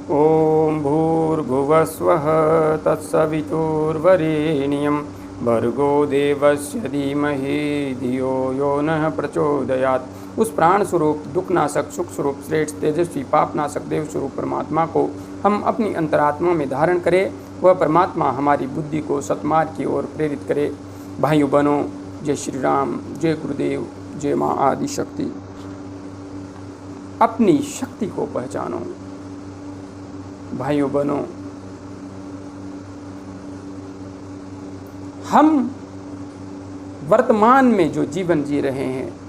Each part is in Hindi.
ॐ भूर्भुवस्वः तत्सवितुर्वरेण्यं भर्गो देवस्य धीमहि धियो यो नः प्रचोदयात्। उस प्राण स्वरूप, दुखनाशक, सुख स्वरूप, श्रेष्ठ, तेजस्वी, पापनाशक देव स्वरूप परमात्मा को हम अपनी अंतरात्मा में धारण करें। वह परमात्मा हमारी बुद्धि को सत्मार्ग की ओर प्रेरित करे। भाइयों बहनों, जय श्री राम, जय गुरुदेव, जय माँ आदि शक्ति। अपनी शक्ति को पहचानो। भाइयों बहनों, हम वर्तमान में जो जीवन जी रहे हैं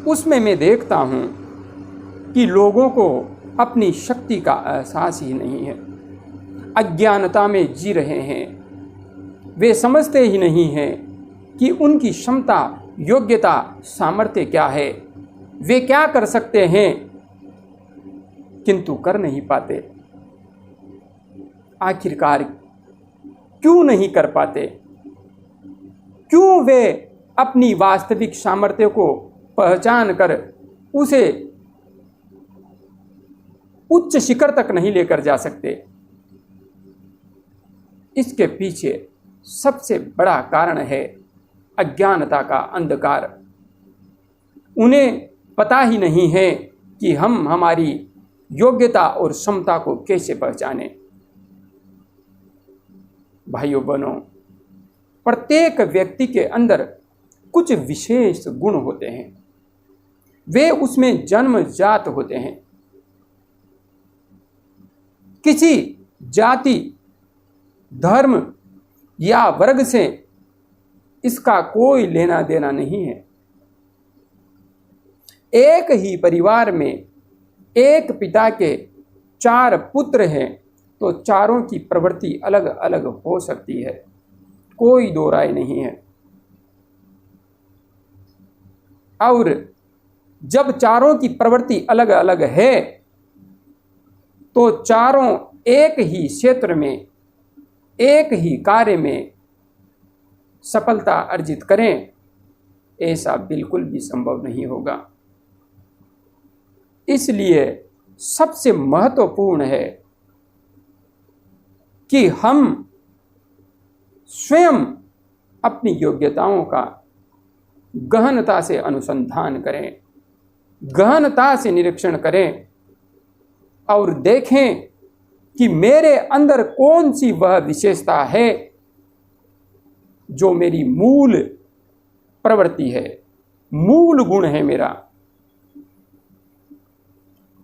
उसमें मैं देखता हूं कि लोगों को अपनी शक्ति का एहसास ही नहीं है। अज्ञानता में जी रहे हैं। वे समझते ही नहीं हैं कि उनकी क्षमता, योग्यता, सामर्थ्य क्या है, वे क्या कर सकते हैं, किंतु कर नहीं पाते। आखिरकार क्यों नहीं कर पाते? क्यों वे अपनी वास्तविक सामर्थ्य को पहचान कर उसे उच्च शिखर तक नहीं लेकर जा सकते? इसके पीछे सबसे बड़ा कारण है अज्ञानता का अंधकार। उन्हें पता ही नहीं है कि हम हमारी योग्यता और क्षमता को कैसे पहचानें। भाइयों बहनों, प्रत्येक व्यक्ति के अंदर कुछ विशेष गुण होते हैं। वे उसमें जन्मजात होते हैं। किसी जाति, धर्म या वर्ग से इसका कोई लेना देना नहीं है। एक ही परिवार में एक पिता के 4 पुत्र हैं तो चारों की प्रवृत्ति अलग अलग हो सकती है, कोई दो राय नहीं है। और जब चारों की प्रवृत्ति अलग अलग है तो चारों एक ही क्षेत्र में, एक ही कार्य में सफलता अर्जित करें, ऐसा बिल्कुल भी संभव नहीं होगा। इसलिए सबसे महत्वपूर्ण है कि हम स्वयं अपनी योग्यताओं का गहनता से अनुसंधान करें, गहनता से निरीक्षण करें और देखें कि मेरे अंदर कौन सी वह विशेषता है जो मेरी मूल प्रवृत्ति है, मूल गुण है मेरा।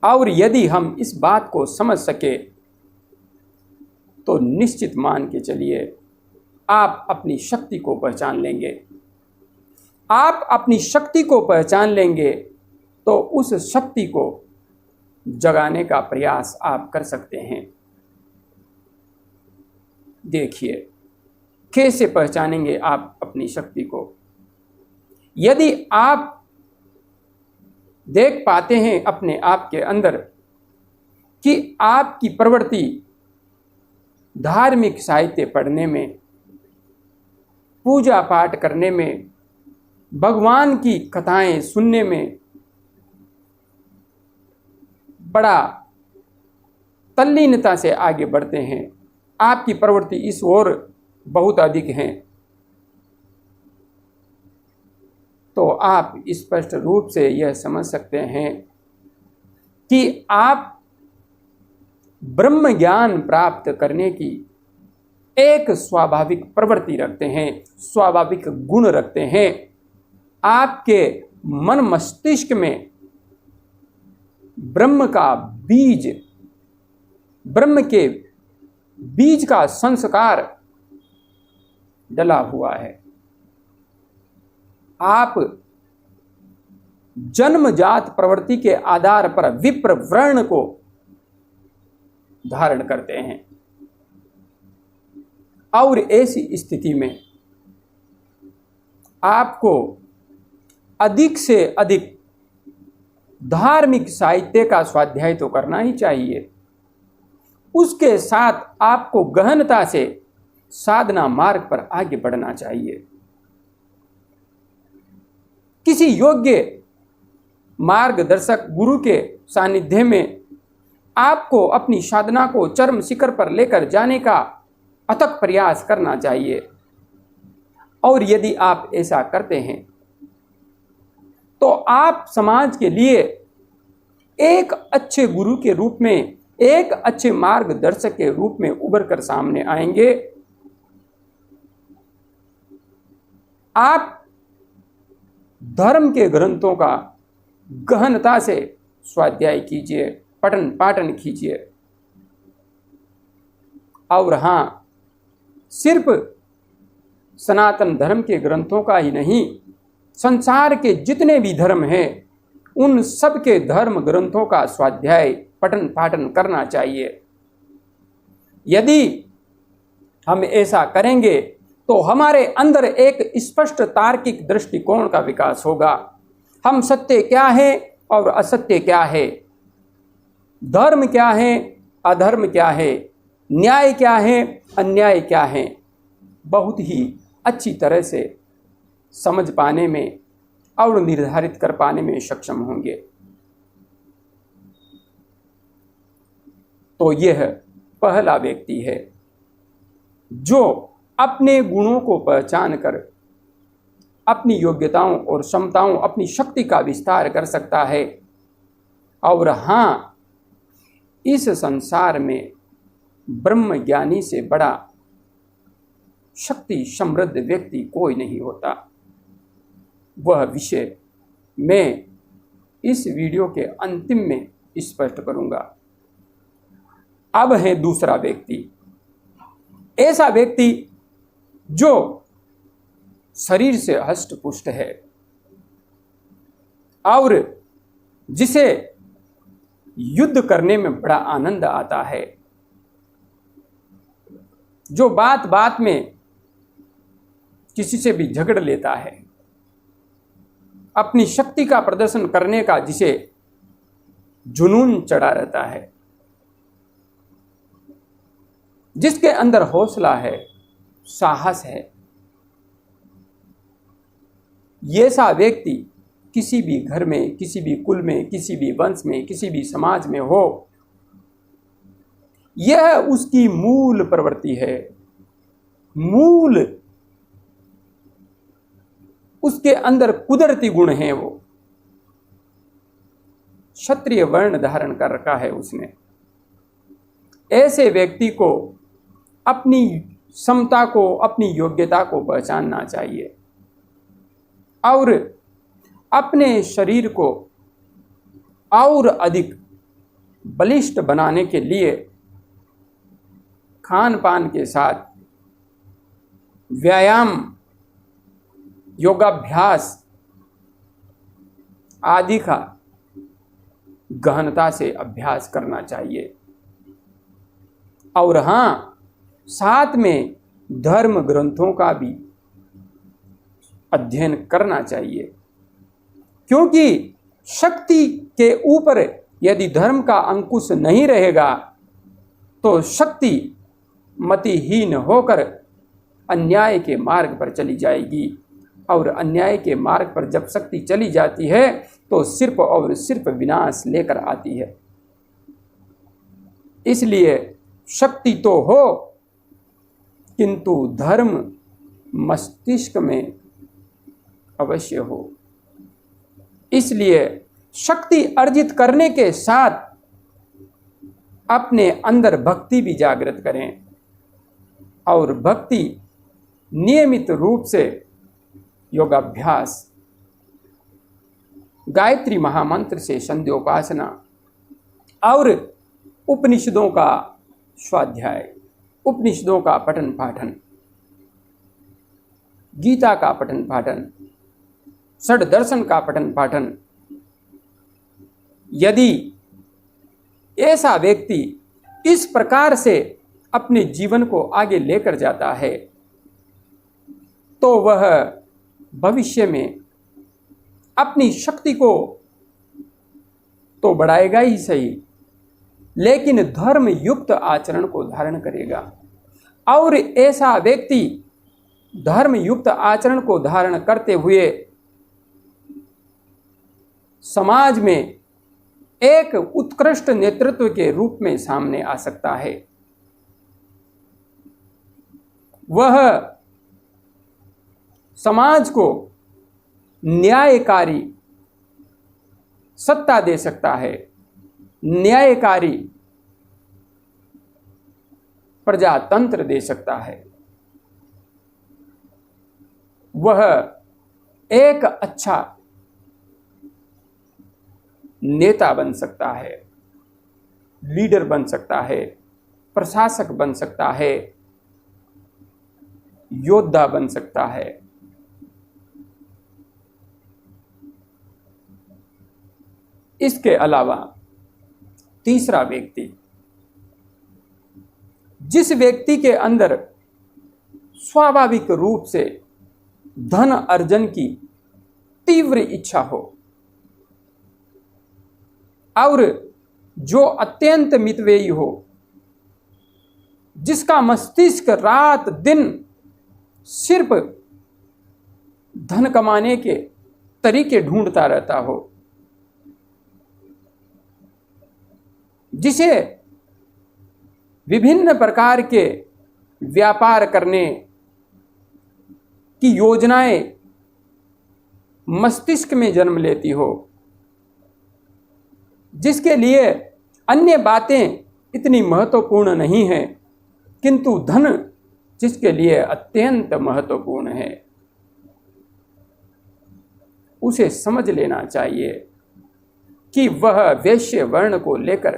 और यदि हम इस बात को समझ सके तो निश्चित मान के चलिए आप अपनी शक्ति को पहचान लेंगे। आप अपनी शक्ति को पहचान लेंगे तो उस शक्ति को जगाने का प्रयास आप कर सकते हैं। देखिए कैसे पहचानेंगे आप अपनी शक्ति को। यदि आप देख पाते हैं अपने आप के अंदर कि आपकी प्रवृत्ति धार्मिक साहित्य पढ़ने में, पूजा पाठ करने में, भगवान की कथाएं सुनने में बड़ा तल्लीनता से आगे बढ़ते हैं, आपकी प्रवृत्ति इस ओर बहुत अधिक है, तो आप स्पष्ट रूप से यह समझ सकते हैं कि आप ब्रह्म ज्ञान प्राप्त करने की एक स्वाभाविक प्रवृत्ति रखते हैं, स्वाभाविक गुण रखते हैं। आपके मन मस्तिष्क में ब्रह्म का बीज, ब्रह्म के बीज का संस्कार डला हुआ है। आप जन्मजात प्रवृत्ति के आधार पर विप्र वर्ण को धारण करते हैं और ऐसी स्थिति में आपको अधिक से अधिक धार्मिक साहित्य का स्वाध्याय तो करना ही चाहिए। उसके साथ आपको गहनता से साधना मार्ग पर आगे बढ़ना चाहिए। किसी योग्य मार्गदर्शक गुरु के सानिध्य में आपको अपनी साधना को चरम शिखर पर लेकर जाने का अथक प्रयास करना चाहिए। और यदि आप ऐसा करते हैं तो आप समाज के लिए एक अच्छे गुरु के रूप में, एक अच्छे मार्गदर्शक के रूप में उभर कर सामने आएंगे। आप धर्म के ग्रंथों का गहनता से स्वाध्याय कीजिए, पठन पाठन कीजिए। और हाँ, सिर्फ सनातन धर्म के ग्रंथों का ही नहीं, संसार के जितने भी धर्म हैं उन सब के धर्म ग्रंथों का स्वाध्याय पठन पाठन करना चाहिए। यदि हम ऐसा करेंगे तो हमारे अंदर एक स्पष्ट तार्किक दृष्टिकोण का विकास होगा। हम सत्य क्या है और असत्य क्या है, धर्म क्या है, अधर्म क्या है, न्याय क्या है, अन्याय क्या है, बहुत ही अच्छी तरह से समझ पाने में और निर्धारित कर पाने में सक्षम होंगे। तो यह पहला व्यक्ति है जो अपने गुणों को पहचान कर अपनी योग्यताओं और क्षमताओं, अपनी शक्ति का विस्तार कर सकता है। और हाँ, इस संसार में ब्रह्म ज्ञानी से बड़ा शक्ति समृद्ध व्यक्ति कोई नहीं होता। वह विषय मैं इस वीडियो के अंतिम में स्पष्ट करूंगा। अब है दूसरा व्यक्ति, ऐसा व्यक्ति जो शरीर से हष्ट पुष्ट है और जिसे युद्ध करने में बड़ा आनंद आता है, जो बात बात में किसी से भी झगड़ लेता है, अपनी शक्ति का प्रदर्शन करने का जिसे जुनून चढ़ा रहता है, जिसके अंदर हौसला है, साहस है, ये सा व्यक्ति किसी भी घर में, किसी भी कुल में, किसी भी वंश में, किसी भी समाज में हो, यह उसकी मूल प्रवृत्ति है। मूल उसके अंदर कुदरती गुण हैं। वो क्षत्रिय वर्ण धारण कर रखा है उसने। ऐसे व्यक्ति को अपनी क्षमता को, अपनी योग्यता को पहचानना चाहिए और अपने शरीर को और अधिक बलिष्ठ बनाने के लिए खान पान के साथ व्यायाम, योगाभ्यास आदि का गहनता से अभ्यास करना चाहिए। और हाँ, साथ में धर्म ग्रंथों का भी अध्ययन करना चाहिए, क्योंकि शक्ति के ऊपर यदि धर्म का अंकुश नहीं रहेगा तो शक्ति मतिहीन होकर अन्याय के मार्ग पर चली जाएगी। और अन्याय के मार्ग पर जब शक्ति चली जाती है तो सिर्फ और सिर्फ विनाश लेकर आती है। इसलिए शक्ति तो हो किंतु धर्म मस्तिष्क में अवश्य हो। इसलिए शक्ति अर्जित करने के साथ अपने अंदर भक्ति भी जागृत करें और भक्ति नियमित रूप से योगाभ्यास, गायत्री महामंत्र से संध्योपासना और उपनिषदों का स्वाध्याय, उपनिषदों का पठन पाठन, गीता का पठन पाठन, षड दर्शन का पठन पाठन, यदि ऐसा व्यक्ति इस प्रकार से अपने जीवन को आगे लेकर जाता है तो वह भविष्य में अपनी शक्ति को तो बढ़ाएगा ही सही, लेकिन धर्म युक्त आचरण को धारण करेगा। और ऐसा व्यक्ति धर्म युक्त आचरण को धारण करते हुए समाज में एक उत्कृष्ट नेतृत्व के रूप में सामने आ सकता है। वह समाज को न्यायकारी सत्ता दे सकता है, न्यायकारी प्रजातंत्र दे सकता है। वह एक अच्छा नेता बन सकता है, लीडर बन सकता है, प्रशासक बन सकता है, योद्धा बन सकता है। इसके अलावा तीसरा व्यक्ति, जिस व्यक्ति के अंदर स्वाभाविक रूप से धन अर्जन की तीव्र इच्छा हो और जो अत्यंत मितव्ययी हो, जिसका मस्तिष्क रात दिन सिर्फ धन कमाने के तरीके ढूंढता रहता हो, जिसे विभिन्न प्रकार के व्यापार करने की योजनाएं मस्तिष्क में जन्म लेती हो, जिसके लिए अन्य बातें इतनी महत्वपूर्ण नहीं हैं, किंतु धन जिसके लिए अत्यंत महत्वपूर्ण है, उसे समझ लेना चाहिए कि वह वैश्य वर्ण को लेकर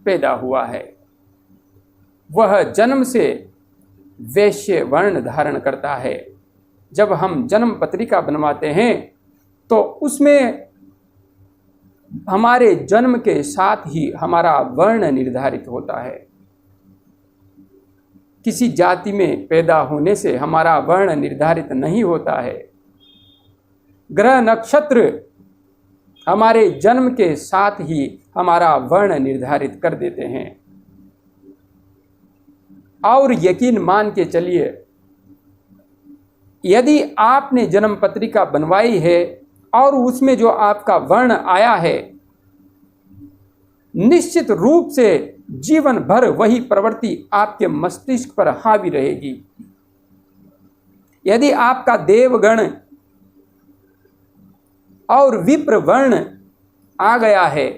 पैदा हुआ है। वह जन्म से वैश्य वर्ण धारण करता है। जब हम जन्म पत्रिका बनवाते हैं तो उसमें हमारे जन्म के साथ ही हमारा वर्ण निर्धारित होता है। किसी जाति में पैदा होने से हमारा वर्ण निर्धारित नहीं होता है। ग्रह नक्षत्र हमारे जन्म के साथ ही हमारा वर्ण निर्धारित कर देते हैं। और यकीन मान के चलिए, यदि आपने जन्म पत्रिका बनवाई है और उसमें जो आपका वर्ण आया है, निश्चित रूप से जीवन भर वही प्रवृत्ति आपके मस्तिष्क पर हावी रहेगी। यदि आपका देवगण और विप्र वर्ण आ गया है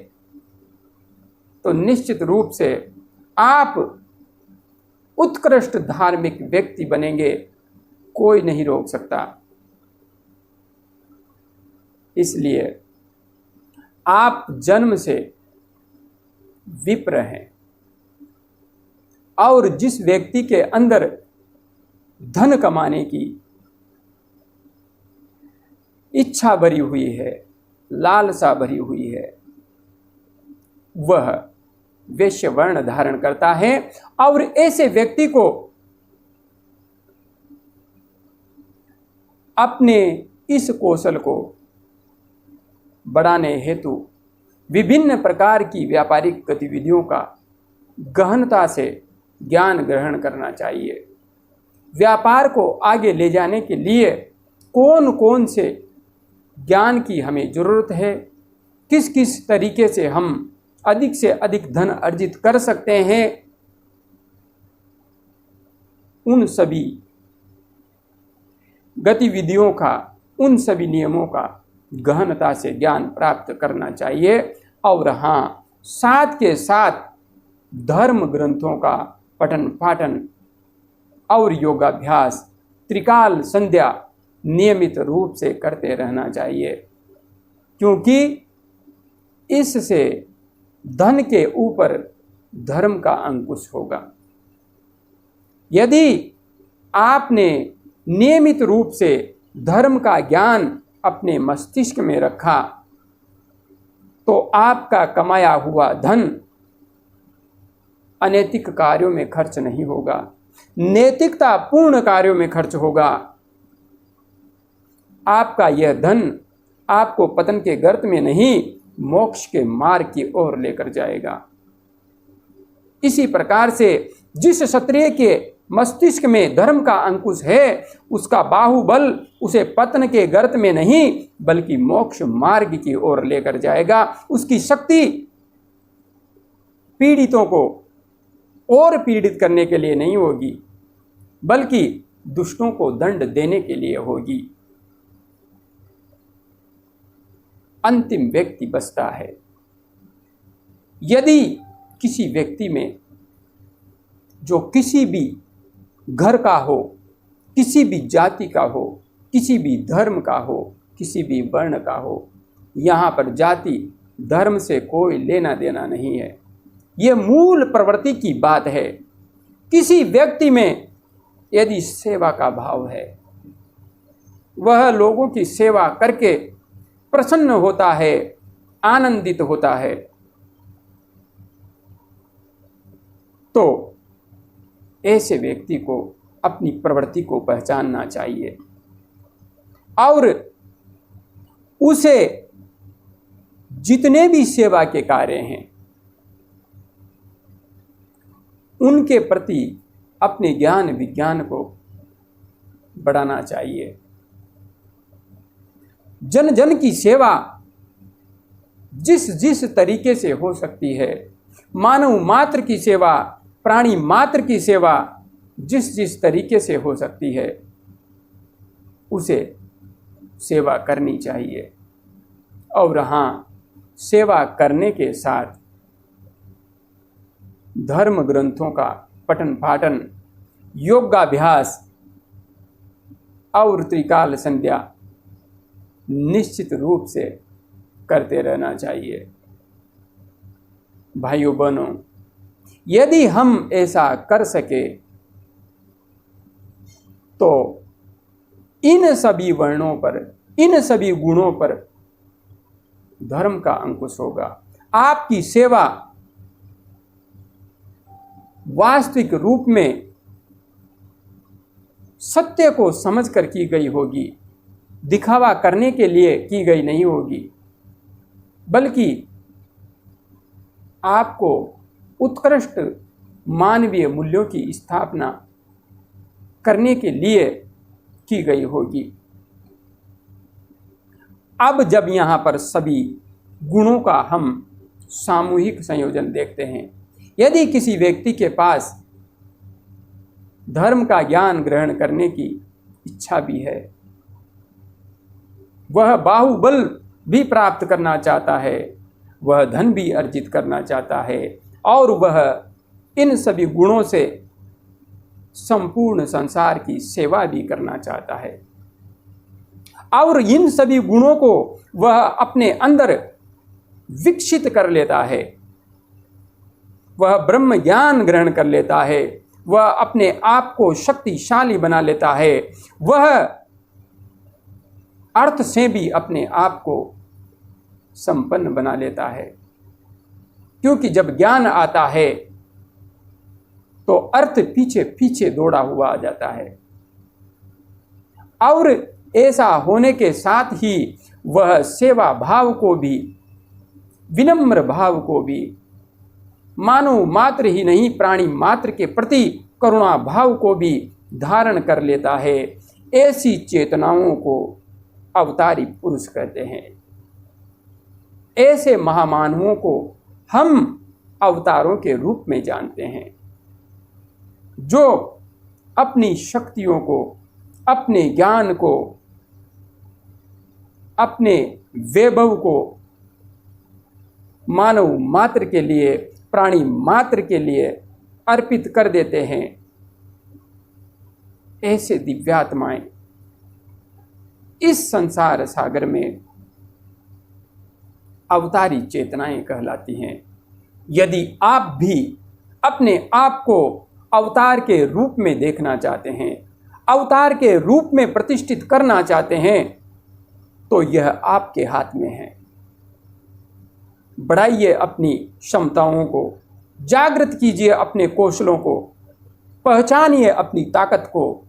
तो निश्चित रूप से आप उत्कृष्ट धार्मिक व्यक्ति बनेंगे, कोई नहीं रोक सकता। इसलिए आप जन्म से विप्र हैं और जिस व्यक्ति के अंदर धन कमाने की इच्छा भरी हुई है, लालसा भरी हुई है, वह वैश्य वर्ण धारण करता है। और ऐसे व्यक्ति को अपने इस कौशल को बढ़ाने हेतु विभिन्न प्रकार की व्यापारिक गतिविधियों का गहनता से ज्ञान ग्रहण करना चाहिए। व्यापार को आगे ले जाने के लिए कौन कौन से ज्ञान की हमें जरूरत है, किस किस तरीके से हम अधिक से अधिक धन अर्जित कर सकते हैं, उन सभी गतिविधियों का, उन सभी नियमों का गहनता से ज्ञान प्राप्त करना चाहिए। और हाँ, साथ के साथ धर्म ग्रंथों का पठन पाठन और योगाभ्यास, त्रिकाल संध्या नियमित रूप से करते रहना चाहिए, क्योंकि इससे धन के ऊपर धर्म का अंकुश होगा। यदि आपने नियमित रूप से धर्म का ज्ञान अपने मस्तिष्क में रखा तो आपका कमाया हुआ धन अनैतिक कार्यों में खर्च नहीं होगा, नैतिकता पूर्ण कार्यों में खर्च होगा। आपका यह धन आपको पतन के गर्त में नहीं, मोक्ष के मार्ग की ओर लेकर जाएगा। इसी प्रकार से जिस क्षत्रिय के मस्तिष्क में धर्म का अंकुश है, उसका बाहुबल उसे पतन के गर्त में नहीं बल्कि मोक्ष मार्ग की ओर लेकर जाएगा। उसकी शक्ति पीड़ितों को और पीड़ित करने के लिए नहीं होगी बल्कि दुष्टों को दंड देने के लिए होगी। अंतिम व्यक्ति बचता है। यदि किसी व्यक्ति में जो किसी भी घर का हो, किसी भी जाति का हो, किसी भी धर्म का हो, किसी भी वर्ण का हो, यहाँ पर जाति धर्म से कोई लेना देना नहीं है। ये मूल प्रवृत्ति की बात है। किसी व्यक्ति में यदि सेवा का भाव है, वह लोगों की सेवा करके प्रसन्न होता है, आनंदित होता है, तो ऐसे व्यक्ति को अपनी प्रवृत्ति को पहचानना चाहिए और उसे जितने भी सेवा के कार्य हैं उनके प्रति अपने ज्ञान विज्ञान को बढ़ाना चाहिए। जन जन की सेवा जिस जिस तरीके से हो सकती है, मानव मात्र की सेवा, प्राणी मात्र की सेवा जिस जिस तरीके से हो सकती है उसे सेवा करनी चाहिए। और हाँ, सेवा करने के साथ धर्म ग्रंथों का पठन पाठन, योगाभ्यास और त्रिकाल संध्या निश्चित रूप से करते रहना चाहिए। भाइयों बहनों, यदि हम ऐसा कर सके तो इन सभी वर्णों पर, इन सभी गुणों पर धर्म का अंकुश होगा। आपकी सेवा वास्तविक रूप में सत्य को समझकर की गई होगी, दिखावा करने के लिए की गई नहीं होगी, बल्कि आपको उत्कृष्ट मानवीय मूल्यों की स्थापना करने के लिए की गई होगी। अब जब यहाँ पर सभी गुणों का हम सामूहिक संयोजन देखते हैं, यदि किसी व्यक्ति के पास धर्म का ज्ञान ग्रहण करने की इच्छा भी है, वह बाहुबल भी प्राप्त करना चाहता है, वह धन भी अर्जित करना चाहता है और वह इन सभी गुणों से संपूर्ण संसार की सेवा भी करना चाहता है और इन सभी गुणों को वह अपने अंदर विकसित कर लेता है, वह ब्रह्म ज्ञान ग्रहण कर लेता है, वह अपने आप को शक्तिशाली बना लेता है, वह अर्थ से भी अपने आप को संपन्न बना लेता है। क्योंकि जब ज्ञान आता है तो अर्थ पीछे पीछे दौड़ा हुआ आ जाता है और ऐसा होने के साथ ही वह सेवा भाव को भी, विनम्र भाव को भी, मानव मात्र ही नहीं प्राणी मात्र के प्रति करुणा भाव को भी धारण कर लेता है। ऐसी चेतनाओं को अवतारी पुरुष कहते हैं। ऐसे महामानवों को हम अवतारों के रूप में जानते हैं, जो अपनी शक्तियों को, अपने ज्ञान को, अपने वैभव को मानव मात्र के लिए, प्राणी मात्र के लिए अर्पित कर देते हैं। ऐसे दिव्यात्माएं इस संसार सागर में अवतारी चेतनाएं कहलाती हैं। यदि आप भी अपने आप को अवतार के रूप में देखना चाहते हैं, अवतार के रूप में प्रतिष्ठित करना चाहते हैं, तो यह आपके हाथ में है। बढ़ाइए अपनी क्षमताओं को, जागृत कीजिए अपने कौशलों को, पहचानिए अपनी ताकत को।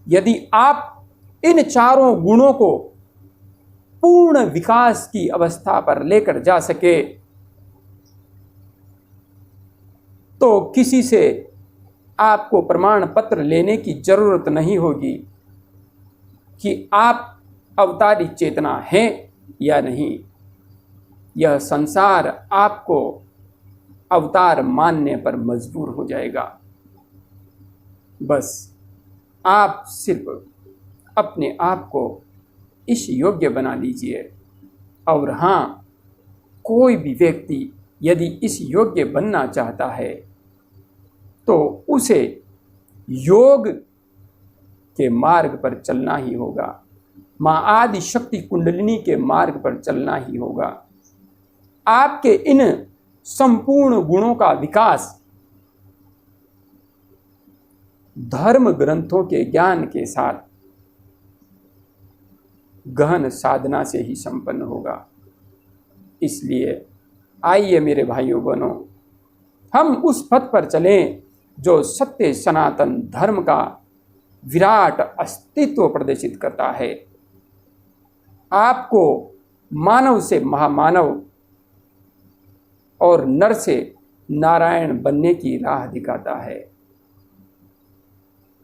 यदि आप इन चारों गुणों को पूर्ण विकास की अवस्था पर लेकर जा सके तो किसी से आपको प्रमाण पत्र लेने की जरूरत नहीं होगी कि आप अवतारी चेतना हैं या नहीं। यह संसार आपको अवतार मानने पर मजबूर हो जाएगा। बस आप सिर्फ अपने आप को इस योग्य बना लीजिए। और हाँ, कोई भी व्यक्ति यदि इस योग्य बनना चाहता है तो उसे योग के मार्ग पर चलना ही होगा, माँ आदि शक्ति कुंडलिनी के मार्ग पर चलना ही होगा। आपके इन संपूर्ण गुणों का विकास धर्म ग्रंथों के ज्ञान के साथ गहन साधना से ही संपन्न होगा। इसलिए आइए मेरे भाइयों बहनों, हम उस पथ पर चलें जो सत्य सनातन धर्म का विराट अस्तित्व प्रदर्शित करता है। आपको मानव से महामानव और नर से नारायण बनने की राह दिखाता है।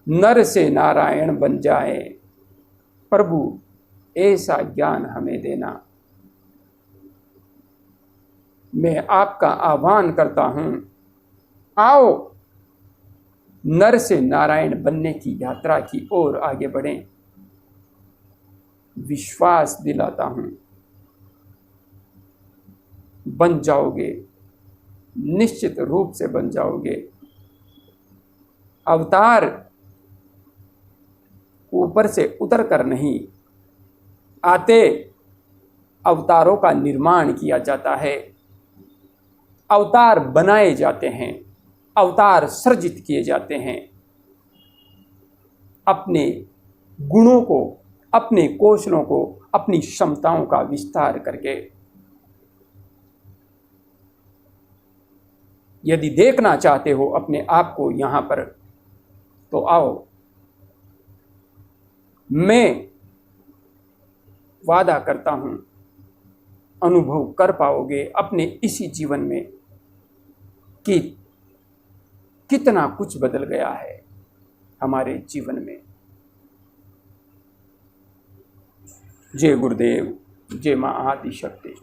नर से नारायण बन जाए प्रभु, ऐसा ज्ञान हमें देना। मैं आपका आह्वान करता हूं, आओ नर से नारायण बनने की यात्रा की ओर आगे बढ़ें। विश्वास दिलाता हूं, बन जाओगे, निश्चित रूप से बन जाओगे। अवतार ऊपर से उतर कर नहीं आते, अवतारों का निर्माण किया जाता है, अवतार बनाए जाते हैं, अवतार सृजित किए जाते हैं। अपने गुणों को, अपने कौशलों को, अपनी क्षमताओं का विस्तार करके। यदि देखना चाहते हो अपने आप को यहां पर, तो आओ, मैं वादा करता हूं अनुभव कर पाओगे अपने इसी जीवन में कि कितना कुछ बदल गया है हमारे जीवन में। जय गुरुदेव, जय मां आदि शक्ति।